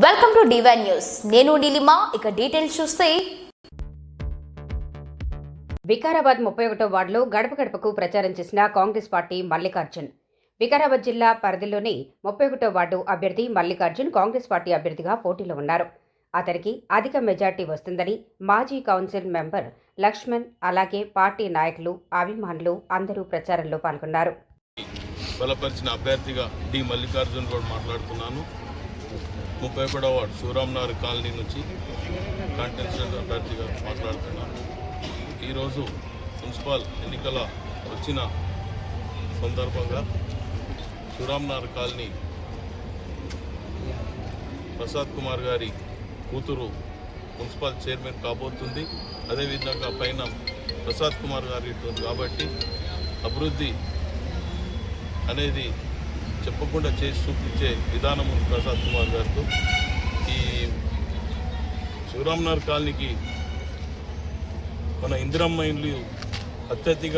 Welcome to divine news. నేను నీలిమా. ఇక details చూస్తే వికారాబాద్ 31వ వార్డులో గడప గడపకు ప్రచారం చేసిన కాంగ్రెస్ పార్టీ మల్లికార్జున్. వికారాబాద్ జిల్లా పరిధిలోని 31వ వార్డు అభ్యర్థి మల్లికార్జున్ కాంగ్రెస్ పార్టీ అభ్యర్థిగా పోటీలో ఉన్నారు. అతనికి అధిక మెజార్టీ వస్తుందని మాజీ కౌన్సిల్ మెంబర్ లక్ష్మణ్, అలాగే పార్టీ నాయకులు, అభిమానులు అందరూ ప్రచారంలో పాల్గొన్నారు. బలపరిచిన అభ్యర్థిగా డి మల్లికార్జున్ కూడా మాట్లాడుతున్నాను. 31వ వార్డు శివరాంనగర్ కాలనీ నుంచి కంటెస్టెంట్ అభ్యర్థిగా మాట్లాడుతున్నాను. ఈరోజు మున్సిపల్ ఎన్నికల వచ్చిన సందర్భంగా శివరాంనగర్ కాలనీ ప్రసాద్ కుమార్ గారి కూతురు మున్సిపల్ చైర్మన్ కాబోతుంది. అదేవిధంగా పైన ప్రసాద్ కుమార్ గారి ఉంటుంది కాబట్టి అభివృద్ధి అనేది చెప్పకుండా చేసి చూపించే విధానం ఉంది ప్రసాద్ కుమార్ గారితో. ఈ శివరాంనగర్ కాలనీకి మన ఇందిరమ్మ ఇండ్లు అత్యధిక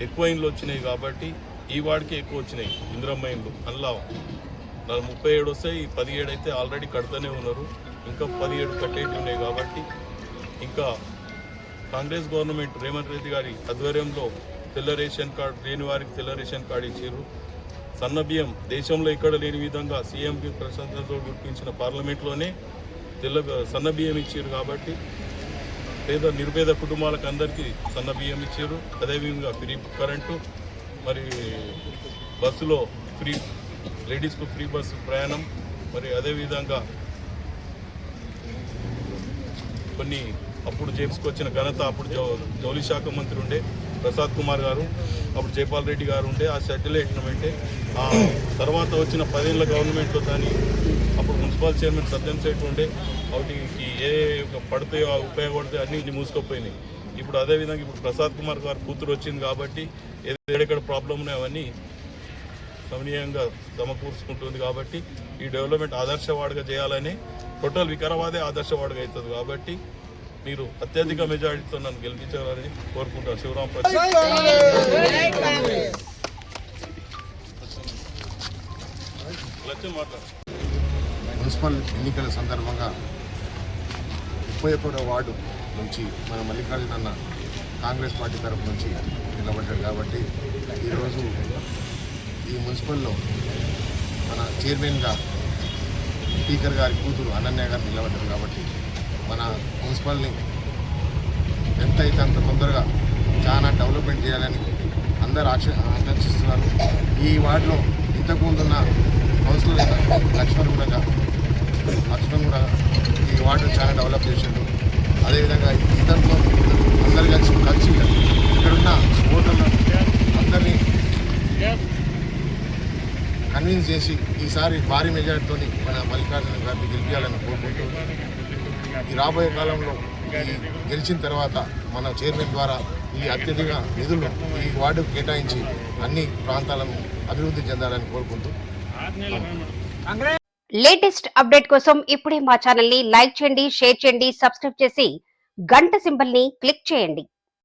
ఎక్కువ ఇండ్లు వచ్చినాయి కాబట్టి ఈ వార్డుకి ఎక్కువ వచ్చినాయి ఇందిరమ్మ ఇండ్లు. అందులో 37 వస్తాయి, 17 అయితే ఆల్రెడీ కడుతూనే ఉన్నారు, ఇంకా 17 కట్టేటి ఉన్నాయి. కాబట్టి ఇంకా కాంగ్రెస్ గవర్నమెంట్ రేవంత్ రెడ్డి గారి ఆధ్వర్యంలో తెల్ల రేషన్ కార్డు లేని వారికి తెల్ల రేషన్ కార్డు ఇచ్చారు. సన్నబియ్యం దేశంలో ఎక్కడ లేని విధంగా సీఎంకి ప్రశంసతో గుర్తించిన పార్లమెంట్లోనే సన్నబియ్యం ఇచ్చారు. కాబట్టి నిరుపేద కుటుంబాలకు అందరికీ సన్నబియ్యం ఇచ్చారు. అదేవిధంగా ఫ్రీ కరెంటు, మరి బస్సులో ఫ్రీ, లేడీస్కు ఫ్రీ బస్సు ప్రయాణం, మరి అదేవిధంగా కొన్ని అప్పుడు చేసుకొచ్చిన ఘనత అప్పుడు జౌళి శాఖ మంత్రి ఉండే ప్రసాద్ కుమార్ గారు, అప్పుడు జైపాల్ రెడ్డి గారు ఉండే ఆ సెటిలైట్ అంటే ఆ తర్వాత వచ్చిన 10 ఏళ్ళ గవర్నమెంట్లో దాన్ని అప్పుడు మున్సిపల్ చైర్మన్ సత్యం సేట్ ఉండే వాటికి ఏ పడితాయో ఉపయోగపడితే అన్నీ మూసుకుపోయినాయి. ఇప్పుడు అదేవిధంగా ఇప్పుడు ప్రసాద్ కుమార్ గారు కూతురు వచ్చింది కాబట్టి ఎక్కడెక్కడ ప్రాబ్లం ఉన్నాయో అవన్నీ సమనీయంగా సమకూర్చుకుంటుంది. కాబట్టి ఈ డెవలప్మెంట్ ఆదర్శవాడిగా చేయాలని టోటల్ వికారాబాదే ఆదర్శవాడిగా అవుతుంది. కాబట్టి మీరు అత్యధిక మెజారిటీతో నన్ను గెలిపించాలని కోరుకుంటాను. శివరాం మున్సిపల్ ఎన్నికల సందర్భంగా 31వ వార్డు నుంచి మన మల్లికార్జున్ అన్న కాంగ్రెస్ పార్టీ తరఫు నుంచి నిలబడ్డాడు. కాబట్టి ఈరోజు ఈ మున్సిపల్లో మన చైర్మన్గా స్పీకర్ గారి కూతురు అనన్య గారు నిలబడ్డారు. కాబట్టి మన మున్సిపల్ని ఎంత అయితే అంత తొందరగా చాలా డెవలప్మెంట్ చేయాలని అందరూ ఆకాంక్షిస్తున్నారు. ఈ వార్డులో ఇంతకుముందున్న కౌన్సిలర్ లక్ష్మణ్ కూడా ఈ వార్డును చాలా డెవలప్ చేసిండు. అదేవిధంగా ఇతరులతో అందరు కలిసి ఇక్కడున్న ఓటర్లు అందరినీ కన్విన్స్ చేసి ఈసారి భారీ మెజార్టీతో మన మల్లికార్జున గారిని గెలిపించాలని కోరుకుంటూ ఈ రాబోయే కాలంలో గెలిచిన తర్వాత మన చైర్మన్ ద్వారా ఈ అత్యధిక నిధులు ఈ వార్డుకు కేటాయించి అన్ని ప్రాంతాలను అభివృద్ధి చెందాలని కోరుకుంటూ. లేటెస్ట్ అప్డేట్ కోసం ఇప్పుడే మా ఛానల్ ని లైక్ చేయండి, షేర్ చేయండి, సబ్స్క్రైబ్ చేసి గంట సింబల్ ని క్లిక్ చేయండి.